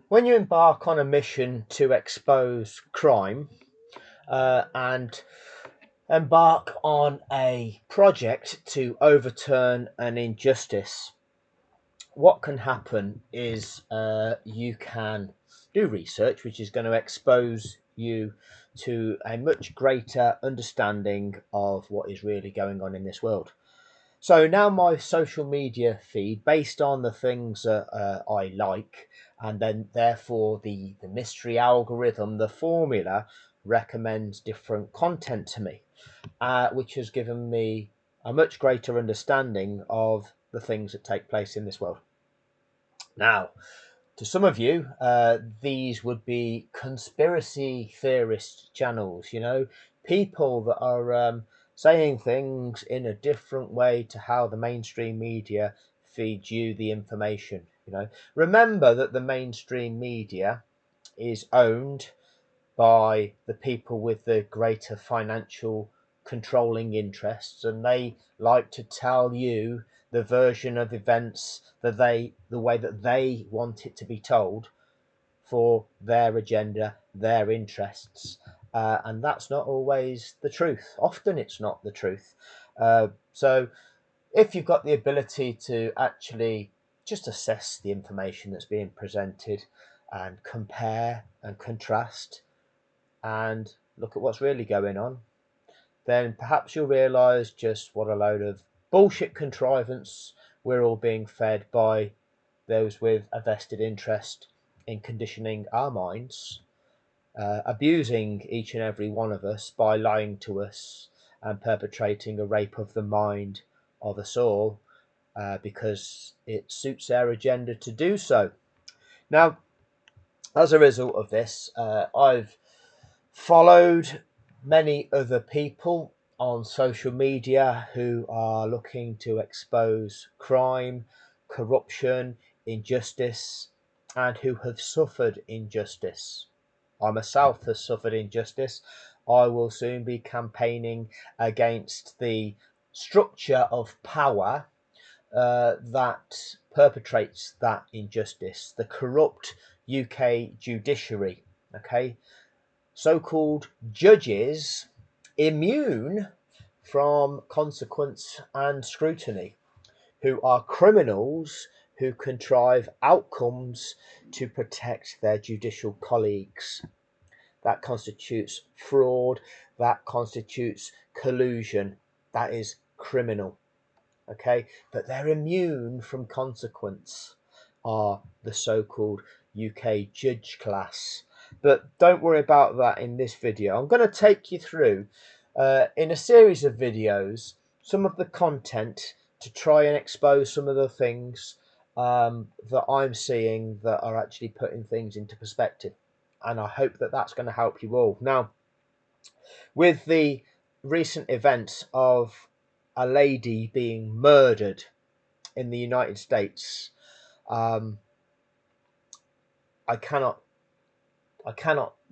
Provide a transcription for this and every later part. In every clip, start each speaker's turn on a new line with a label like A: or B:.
A: When you embark on a mission to expose crime and embark on a project to overturn an injustice, what can happen is you can do research which is going to expose you to a much greater understanding of what is really going on in this world. So now my social media feed, based on the things that I like, and then therefore the mystery algorithm, the formula, recommends different content to me, which has given me a much greater understanding of the things that take place in this world. Now, to some of you, these would be conspiracy theorist channels, people that are saying things in a different way to how the mainstream media feeds you the information. Remember that the mainstream media is owned by the people with the greater financial controlling interests, and they like to tell you the version of events that the way that they want it to be told for their agenda, their interests, and that's not always the truth. Often it's not the truth. So if you've got the ability to actually just assess the information that's being presented and compare and contrast and look at what's really going on, then perhaps you'll realise just what a load of bullshit contrivance we're all being fed by those with a vested interest in conditioning our minds, abusing each and every one of us by lying to us and perpetrating a rape of the mind of us all because it suits their agenda to do so. Now, as a result of this, I've followed many other people on social media who are looking to expose crime, corruption, injustice, and who have suffered injustice. I myself have suffered injustice. I will soon be campaigning against the structure of power that perpetrates that injustice, the corrupt UK judiciary. Okay, so-called judges immune from consequence and scrutiny, who are criminals who contrive outcomes to protect their judicial colleagues. That constitutes fraud, that constitutes collusion, that is criminal. Okay, but they're immune from consequence, are the so-called UK judge class. But don't worry about that in this video. I'm going to take you through in a series of videos some of the content to try and expose some of the things that I'm seeing that are actually putting things into perspective, and I hope that that's going to help you all. Now, with the recent events of a lady being murdered in the United States, I cannot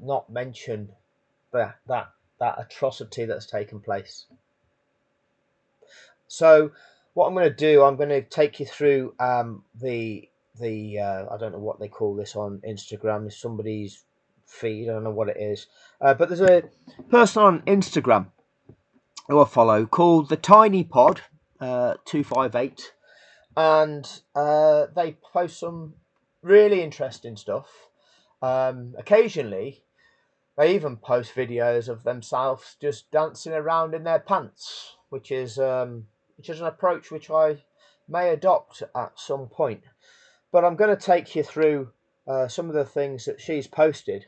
A: not mention that atrocity that's taken place. So what I'm going to do, I'm going to take you through the I don't know what they call this on Instagram. It's somebody's feed. I don't know what it is, but there's a person on Instagram who I follow called the Tiny Pod 258, and they post some really interesting stuff. Occasionally they even post videos of themselves just dancing around in their pants, which is an approach which I may adopt at some point. But I'm going to take you through some of the things that she's posted.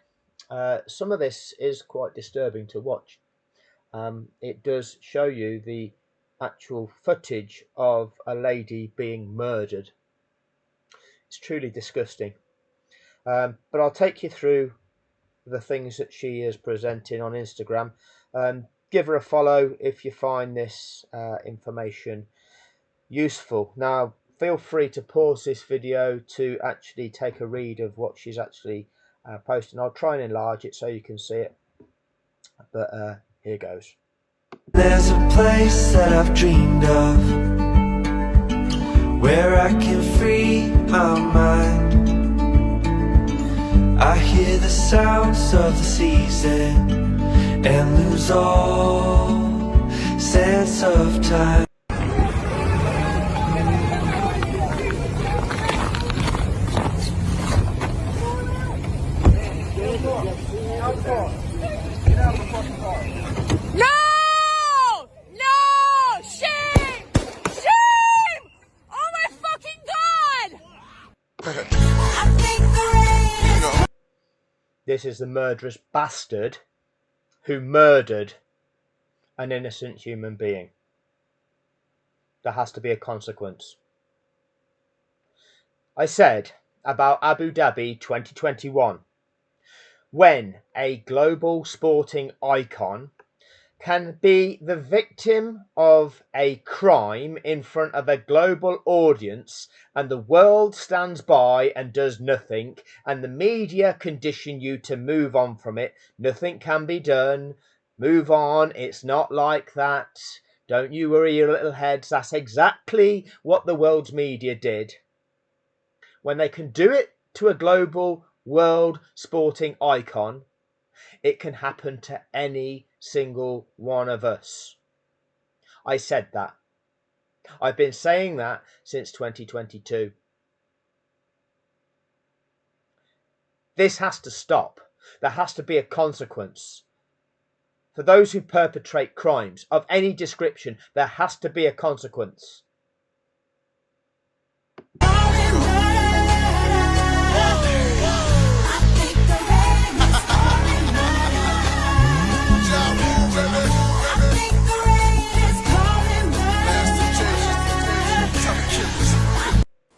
A: Some of this is quite disturbing to watch. It does show you the actual footage of a lady being murdered. It's truly disgusting. But I'll take you through the things that she is presenting on Instagram. Give her a follow if you find this information useful. Now, feel free to pause this video to actually take a read of what she's actually posting. I'll try and enlarge it so you can see it. But here goes.
B: There's a place that I've dreamed of, where I can free my mind. sounds of the season and lose all sense of time.
C: No! No! Shame! Shame! Oh my fucking god! I think the rain is...
A: This is the murderous bastard who murdered an innocent human being. There has to be a consequence. I said about Abu Dhabi 2021, when a global sporting icon can be the victim of a crime in front of a global audience and the world stands by and does nothing, and the media condition you to move on from it. Nothing can be done. Move on. It's not like that. Don't you worry your little heads. That's exactly what the world's media did. When they can do it to a global world sporting icon, it can happen to any single one of us. I said that. I've been saying that since 2022. This has to stop. There has to be a consequence. For those who perpetrate crimes of any description, there has to be a consequence.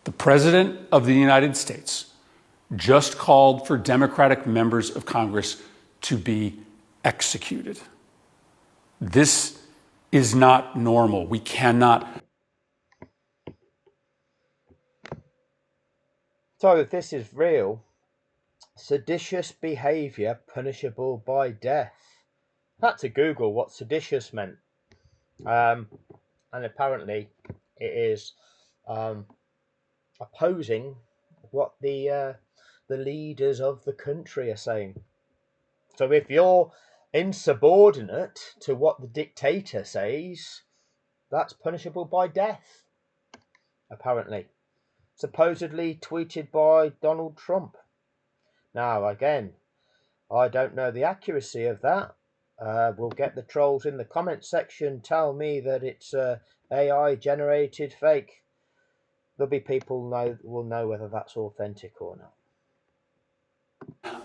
D: The President of the United States just called for Democratic members of Congress to be executed. This is not normal. We cannot.
A: So if this is real, seditious behaviour punishable by death. I had to Google what seditious meant. And apparently it is opposing what the leaders of the country are saying. So if you're insubordinate to what the dictator says, that's punishable by death, apparently. Supposedly tweeted by Donald Trump. Now, again, I don't know the accuracy of that. We'll get the trolls in the comment section tell me that it's AI generated fake. There'll be people will know whether that's authentic or not.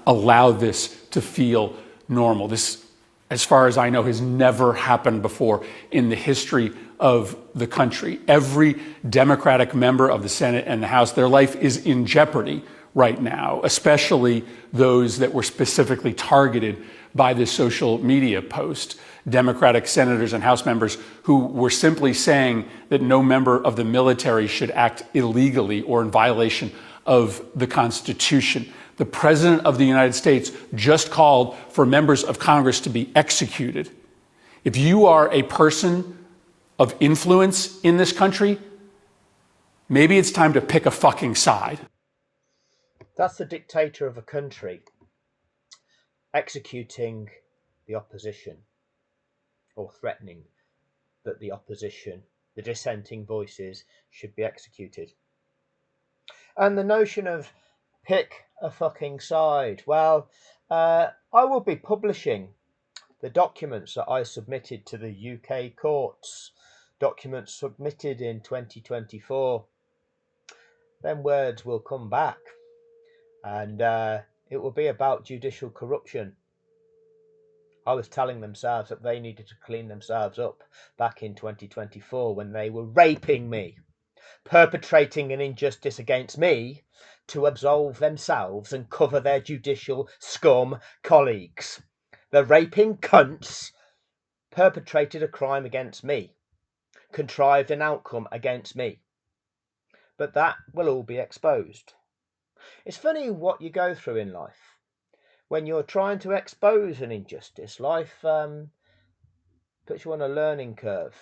D: Allow this to feel normal. This, as far as I know, has never happened before in the history of the country. Every Democratic member of the Senate and the House, their life is in jeopardy right now, especially those that were specifically targeted by this social media post. Democratic senators and House members who were simply saying that no member of the military should act illegally or in violation of the Constitution. The President of the United States just called for members of Congress to be executed. If you are a person of influence in this country, maybe it's time to pick a fucking side.
A: That's the dictator of a country executing the opposition, or threatening that the opposition, the dissenting voices, should be executed. And the notion of pick a fucking side, well, I will be publishing the documents that I submitted to the UK courts, documents submitted in 2024. Then words will come back, and it will be about judicial corruption. I was telling themselves that they needed to clean themselves up back in 2024 when they were raping me, perpetrating an injustice against me to absolve themselves and cover their judicial scum colleagues. The raping cunts perpetrated a crime against me, contrived an outcome against me. But that will all be exposed. It's funny what you go through in life. When you're trying to expose an injustice, life puts you on a learning curve,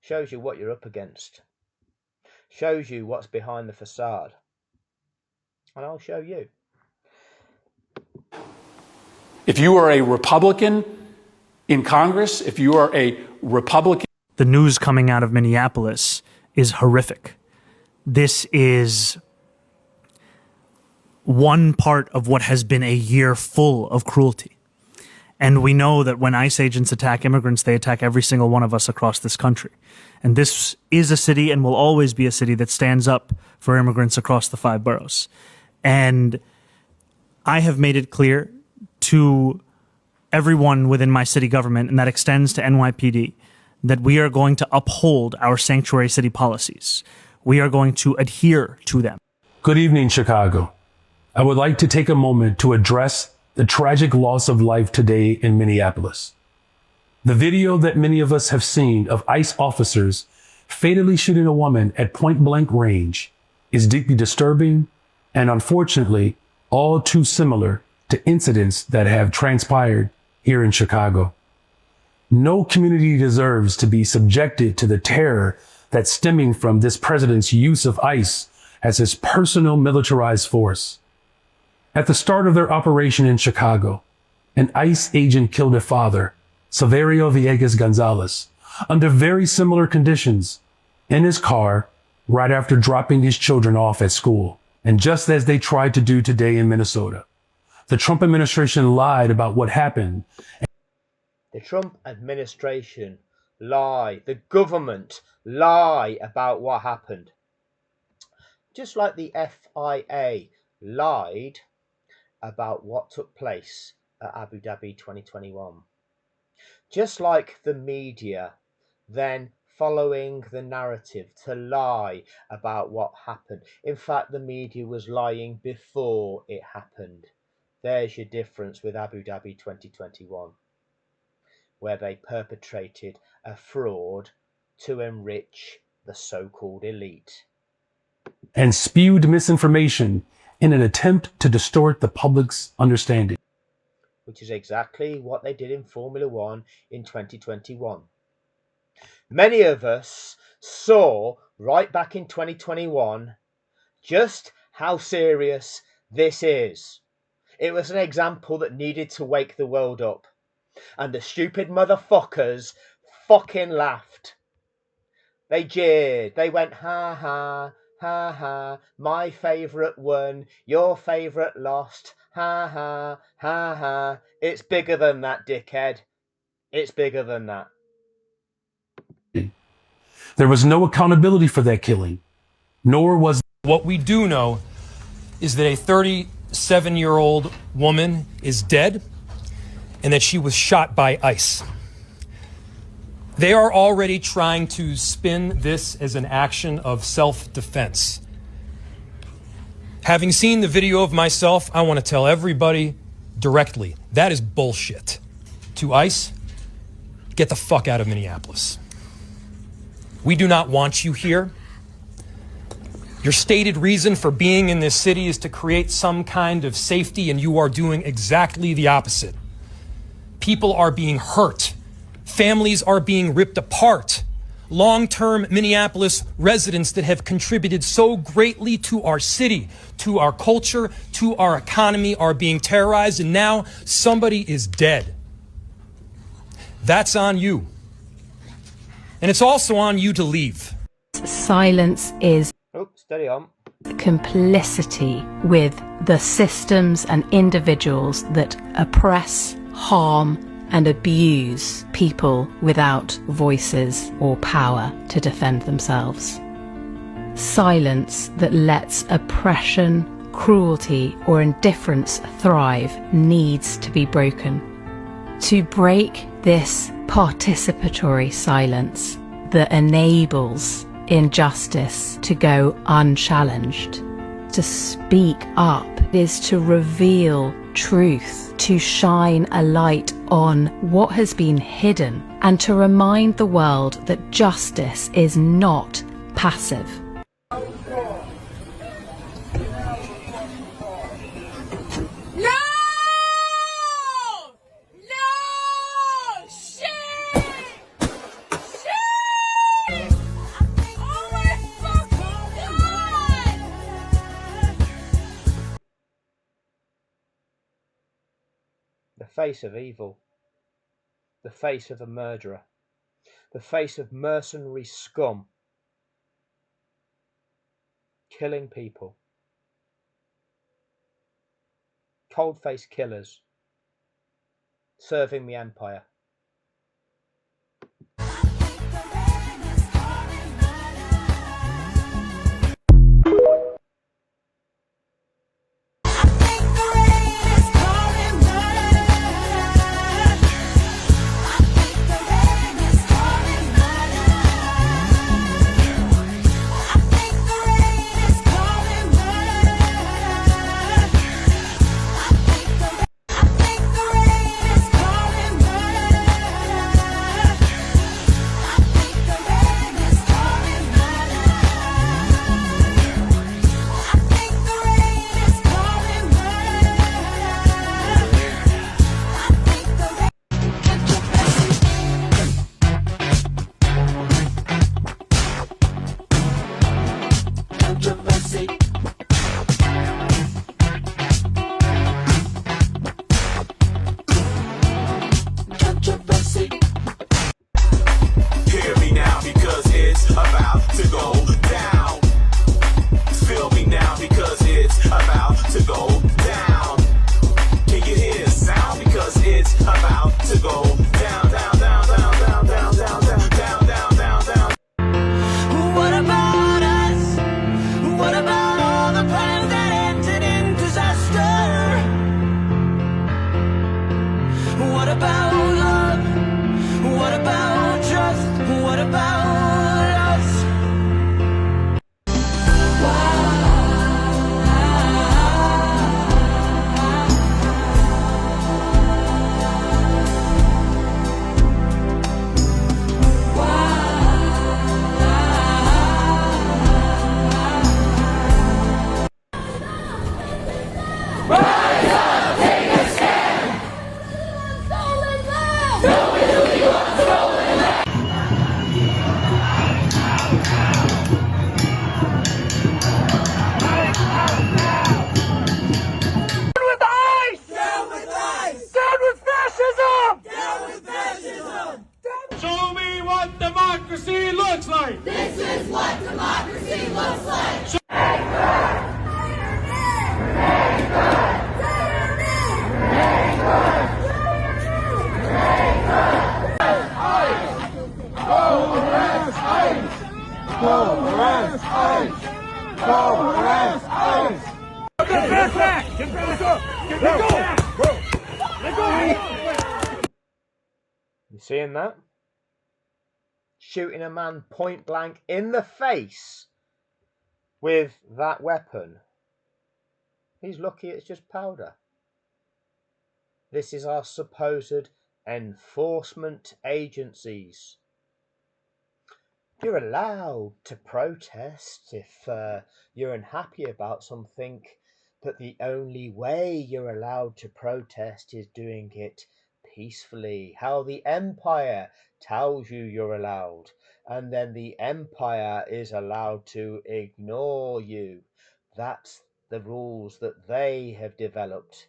A: shows you what you're up against, shows you what's behind the facade. And I'll show you.
D: If you are a Republican in Congress, if you are a Republican.
E: The news coming out of Minneapolis is horrific. This is one part of what has been a year full of cruelty. And we know that when ICE agents attack immigrants, they attack every single one of us across this country. And this is a city and will always be a city that stands up for immigrants across the 5 boroughs. And I have made it clear to everyone within my city government, and that extends to NYPD, that we are going to uphold our sanctuary city policies. We are going to adhere to them.
F: Good evening, Chicago. I would like to take a moment to address the tragic loss of life today in Minneapolis. The video that many of us have seen of ICE officers fatally shooting a woman at point-blank range is deeply disturbing and unfortunately all too similar to incidents that have transpired here in Chicago. No community deserves to be subjected to the terror that's stemming from this president's use of ICE as his personal militarized force. At the start of their operation in Chicago, an ICE agent killed a father, Saverio Villegas Gonzalez, under very similar conditions, in his car right after dropping his children off at school. And just as they tried to do today in Minnesota, the Trump administration lied about what happened.
A: The Trump administration lie. The government lie about what happened. Just like the FIA lied about what took place at Abu Dhabi 2021. Just like the media then following the narrative to lie about what happened. In fact, the media was lying before it happened. There's your difference with Abu Dhabi 2021, where they perpetrated a fraud to enrich the so-called elite.
F: And spewed misinformation in an attempt to distort the public's understanding.
A: Which is exactly what they did in Formula One in 2021. Many of us saw right back in 2021 just how serious this is. It was an example that needed to wake the world up. And the stupid motherfuckers fucking laughed. They jeered. They went, ha ha, ha ha, my favourite won, your favourite lost, ha ha, ha ha. It's bigger than that, dickhead. It's bigger than that.
F: There was no accountability for that killing, nor was.
G: What we do know is that a 37-year-old woman is dead and that she was shot by ICE. They are already trying to spin this as an action of self-defense. Having seen the video of myself, I want to tell everybody directly, that is bullshit. To ICE, get the fuck out of Minneapolis. We do not want you here. Your stated reason for being in this city is to create some kind of safety, and you are doing exactly the opposite. People are being hurt. Families are being ripped apart. Long-term Minneapolis residents that have contributed so greatly to our city, to our culture, to our economy are being terrorized, and now somebody is dead. That's on you. And it's also on you to leave.
H: Silence is
A: Steady on.
H: complicity with the systems and individuals that oppress, harm, and abuse people without voices or power to defend themselves. Silence that lets oppression, cruelty, or indifference thrive needs to be broken. To break this participatory silence that enables injustice to go unchallenged, to speak up is to reveal truth, to shine a light on what has been hidden, and to remind the world that justice is not passive.
A: the face of evil, the face of a murderer, the face of mercenary scum, killing people, cold-faced killers, serving the empire.
B: Hear me now because it's about to go down. Feel me now because it's about to go down. Can you hear the sound? Because it's about to go down, down, down, down, down, down, down, down, down, down, down, down.
C: What about us? What about all the plans that ended in disaster? What about love? What about trust? What about us?
D: Show me what democracy looks like.
C: This is what democracy looks like.
A: You seeing that? Shooting a man point blank in the face with that weapon. He's lucky it's just powder. This is our supposed enforcement agencies. You're allowed to protest if you're unhappy about something, but the only way you're allowed to protest is doing it peacefully. How the empire tells you you're allowed, and then the empire is allowed to ignore you. That's the rules that they have developed.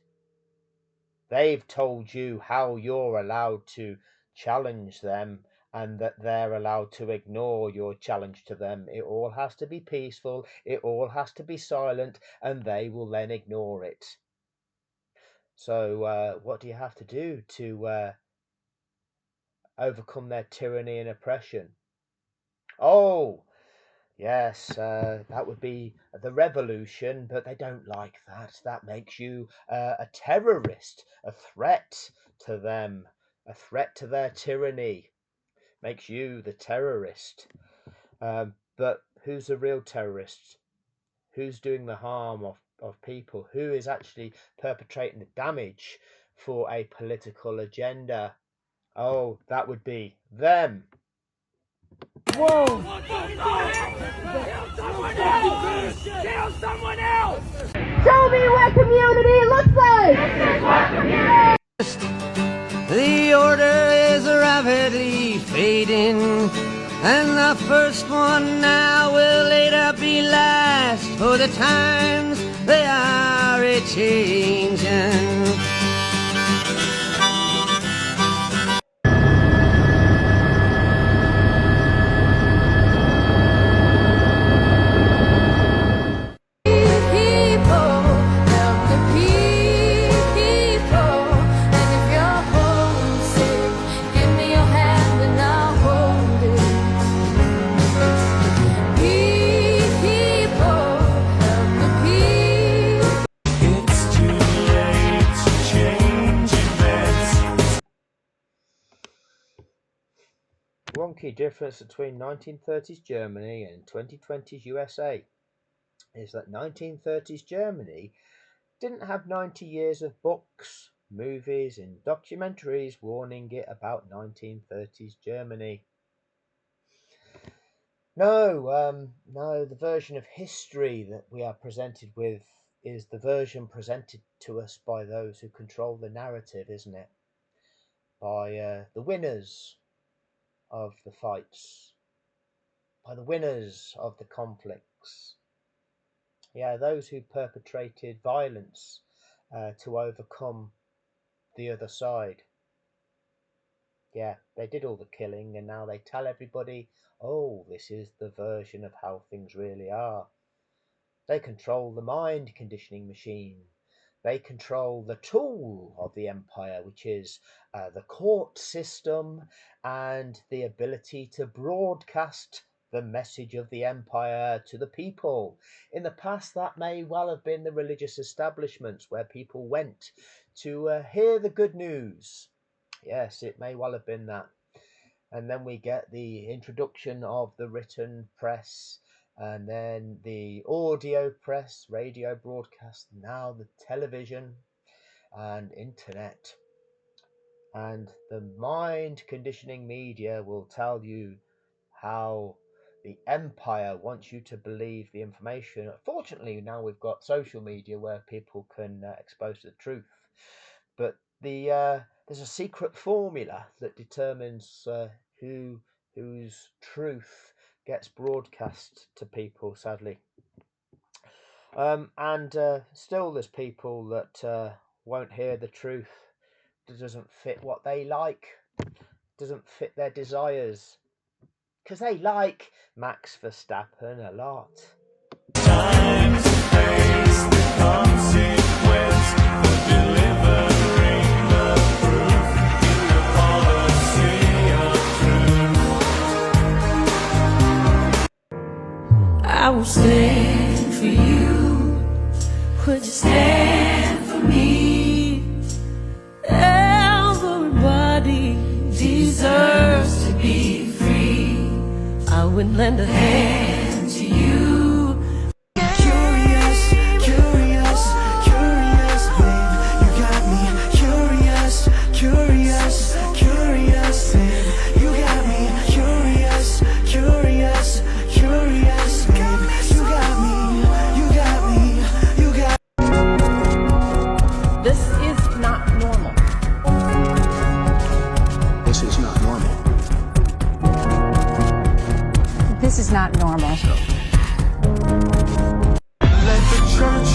A: They've told you how you're allowed to challenge them and that they're allowed to ignore your challenge to them. It all has to be peaceful, it all has to be silent, and they will then ignore it. So what do you have to do to overcome their tyranny and oppression? Oh, yes, that would be the revolution, but they don't like that. That makes you a terrorist, a threat to them, a threat to their tyranny. Makes you the terrorist. But who's the real terrorist? Who's doing the harm of people? Who is actually perpetrating the damage for a political agenda? Oh, that would be them.
C: Kill someone else! Show me what community looks like!
I: The order is rapidly fading, and the first one now will later be last, for the times they are a-changing.
A: funky difference between 1930s Germany and 2020s USA is that 1930s Germany didn't have 90 years of books, movies, and documentaries warning it about 1930s Germany. No, the version of history that we are presented with is the version presented to us by those who control the narrative, isn't it? By the winners of the fights, by the winners of the conflicts. Yeah, those who perpetrated violence to overcome the other side. Yeah, they did all the killing, and now they tell everybody, oh, this is the version of how things really are. They control the mind conditioning machine. They control the tool of the empire, which is the court system and the ability to broadcast the message of the empire to the people. In the past, that may well have been the religious establishments where people went to hear the good news. Yes, it may well have been that. And then we get the introduction of the written press, and then the audio press, radio broadcast, now the television and internet. And the mind conditioning media will tell you how the empire wants you to believe the information. Fortunately, now we've got social media where people can expose the truth. But there's a secret formula that determines whose truth gets broadcast to people, sadly. And still, there's people that won't hear the truth. It doesn't fit what they like, doesn't fit their desires, because they like Max Verstappen a lot.
B: Time to face the consequence for delivering the proof in the policy of truth.
C: I will stand for you. Would you stand for me? Everybody deserves to be free. I would lend a hand to you. Curious, curious, curious, babe. You got me curious, curious, curious, babe. You got me curious, curious, curious, babe. You got me, you got me, you got me.
J: This is not normal.
K: This is not normal.
J: This is not normal.
B: Let the church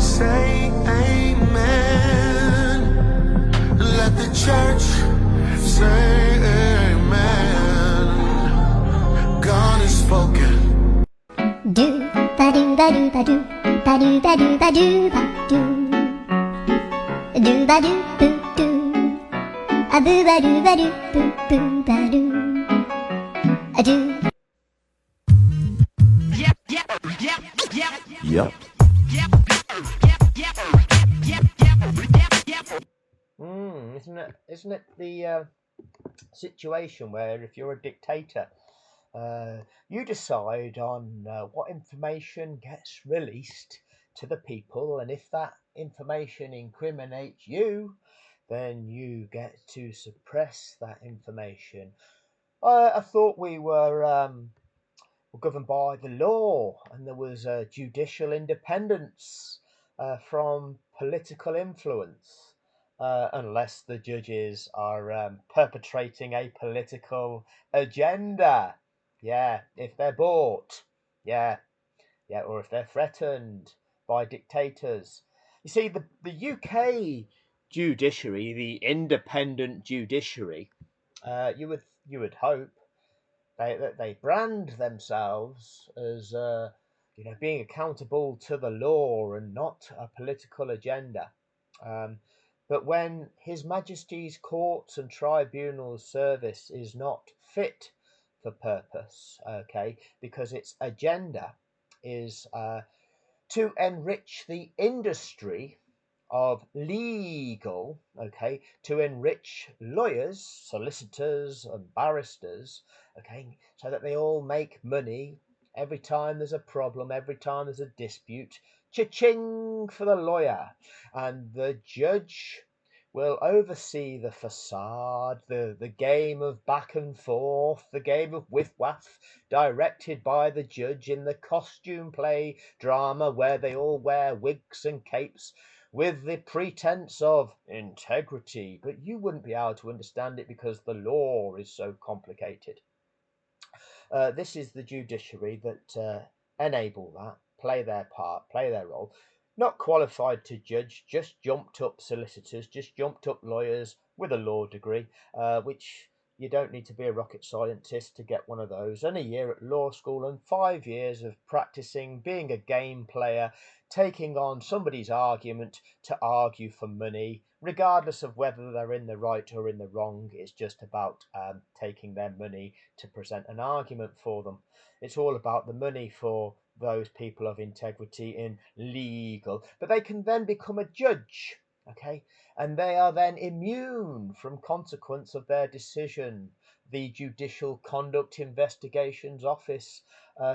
B: say amen. Let the church say amen. God is spoken.
L: Do ba do ba do ba do ba do ba do ba do ba do ba do boo do a boo ba do boo boo ba do a do.
K: Yep.
A: Isn't it the situation where if you're a dictator, you decide on what information gets released to the people, and if that information incriminates you, then you get to suppress that information. I thought we were governed by the law, and there was judicial independence from political influence, unless the judges are perpetrating a political agenda. Yeah, if they're bought. Yeah, or if they're threatened by dictators. You see, the UK judiciary, the independent judiciary, you would hope they brand themselves as being accountable to the law and not a political agenda. But when His Majesty's courts and tribunals service is not fit for purpose, okay, because its agenda is to enrich the industry of legal, okay, to enrich lawyers, solicitors, and barristers, okay, so that they all make money every time there's a problem, every time there's a dispute. Cha-ching for the lawyer, and the judge will oversee the facade, the game of back and forth, the game of whiff-waff, directed by the judge in the costume play drama where they all wear wigs and capes with the pretense of integrity, but you wouldn't be able to understand it because the law is so complicated. This is the judiciary that enable that, play their part, play their role. Not qualified to judge, just jumped up solicitors, just jumped up lawyers with a law degree, which you don't need to be a rocket scientist to get one of those. And a year at law school and 5 years of practicing being a game player, taking on somebody's argument to argue for money, regardless of whether they're in the right or in the wrong. It's just about taking their money to present an argument for them. It's all about the money for those people of integrity in legal, but they can then become a judge, okay, and they are then immune from consequence of their decision. The Judicial Conduct Investigations Office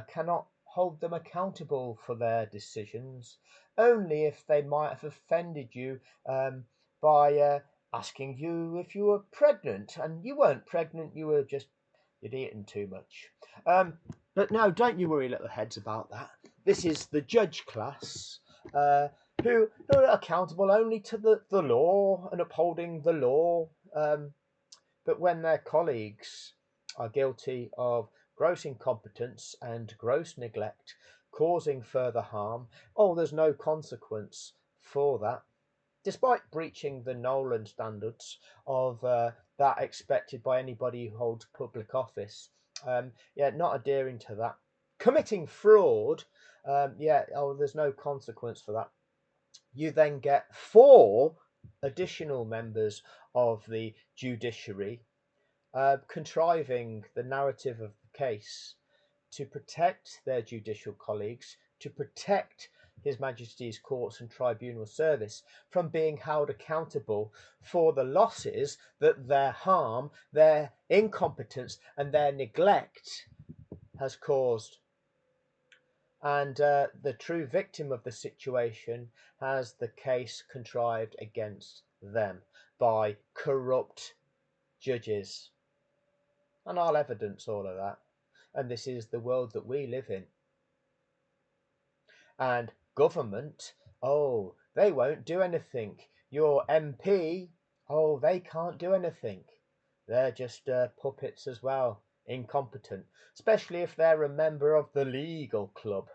A: cannot hold them accountable for their decisions, only if they might have offended you by asking you if you were pregnant, and you weren't pregnant, you'd eaten too much. But no, don't you worry, little heads, about that. This is the judge class, who are accountable only to the law and upholding the law. But when their colleagues are guilty of gross incompetence and gross neglect, causing further harm, there's no consequence for that, despite breaching the Nolan standards of that expected by anybody who holds public office. Not adhering to that. Committing fraud, there's no consequence for that. You then get 4 additional members of the judiciary contriving the narrative of the case to protect their judicial colleagues, to protect His Majesty's courts and tribunal service from being held accountable for the losses that their harm, their incompetence, and their neglect has caused. And the true victim of the situation has the case contrived against them by corrupt judges. And I'll evidence all of that. And this is the world that we live in. And government, they won't do anything. Your MP, they can't do anything. They're just puppets as well, incompetent, especially if they're a member of the legal club.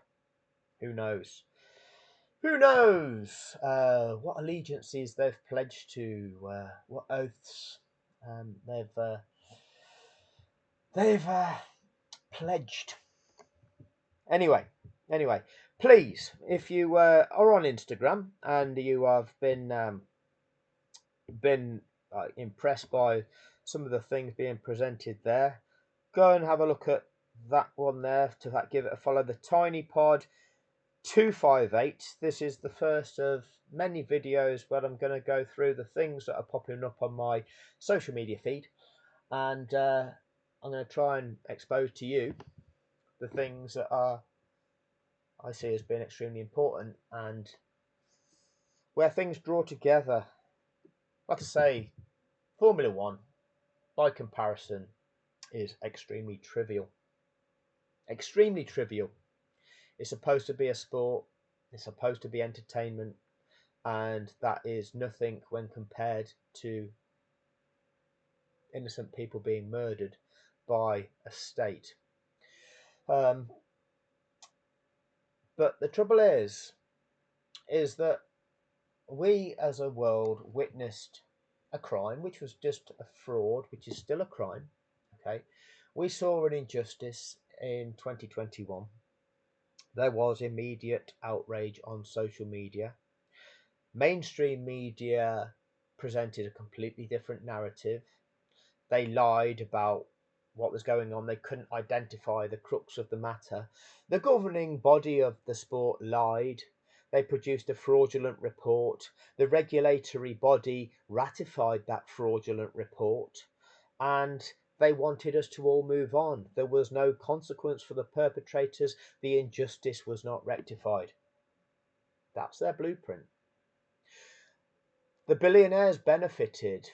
A: Who knows? Who knows what allegiances they've pledged to, what oaths they've pledged. Anyway, please, if you are on Instagram and you have been impressed by some of the things being presented there, go and have a look at that one there. Give it a follow. The Tiny Pod 258. This is the first of many videos where I'm going to go through the things that are popping up on my social media feed, and I'm going to try and expose to you the things that I see as being extremely important, and where things draw together. Like I say, Formula One, by comparison, is extremely trivial. Extremely trivial. It's supposed to be a sport, it's supposed to be entertainment, and that is nothing when compared to innocent people being murdered by a state. But the trouble is that we as a world witnessed a crime, which was just a fraud, which is still a crime. Okay, we saw an injustice in 2021. There was immediate outrage on social media. Mainstream media presented a completely different narrative. They lied about what was going on. They couldn't identify the crux of the matter. The governing body of the sport lied. They produced a fraudulent report. The regulatory body ratified that fraudulent report, and they wanted us to all move on. There was no consequence for the perpetrators. The injustice was not rectified. That's their blueprint. The billionaires benefited.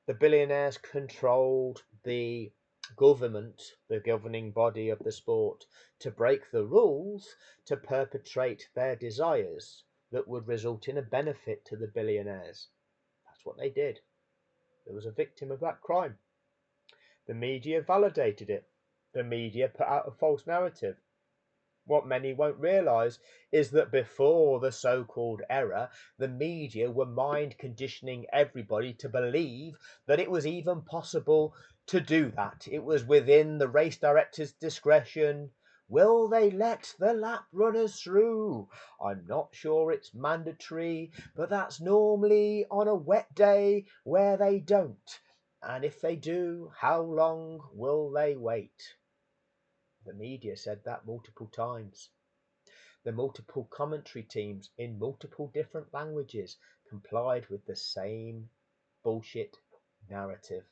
A: The billionaires controlled the government, the governing body of the sport, to break the rules, to perpetrate their desires that would result in a benefit to the billionaires. That's what they did. There was a victim of that crime. The media validated it. The media put out a false narrative. What many won't realise is that before the so-called error, the media were mind conditioning everybody to believe that it was even possible to do that. It was within the race director's discretion. Will they let the lap runners through? I'm not sure it's mandatory, but that's normally on a wet day where they don't. And if they do, how long will they wait? The media said that multiple times. The multiple commentary teams in multiple different languages complied with the same bullshit narrative.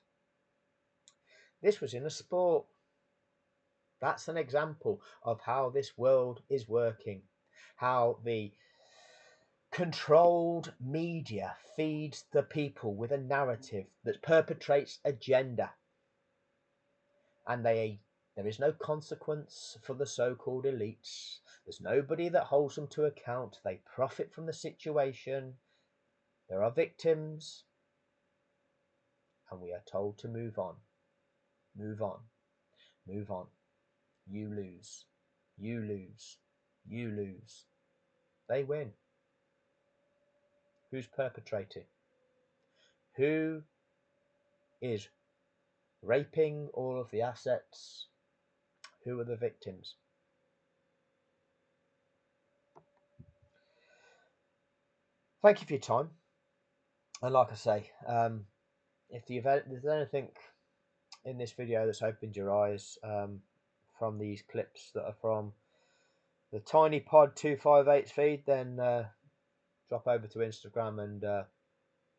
A: This was in a sport. That's an example of how this world is working. How the controlled media feeds the people with a narrative that perpetrates agenda. And there is no consequence for the so-called elites. There's nobody that holds them to account. They profit from the situation. There are victims. And we are told to move on. Move on. Move on. You lose. You lose. You lose. They win. Who's perpetrating? Who is raping all of the assets? Who are the victims? Thank you for your time. And like I say, if there's anything in this video that's opened your eyes from these clips that are from the Tiny Pod 258 feed, then drop over to Instagram and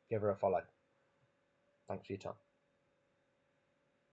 A: give her a follow. Thanks for your time.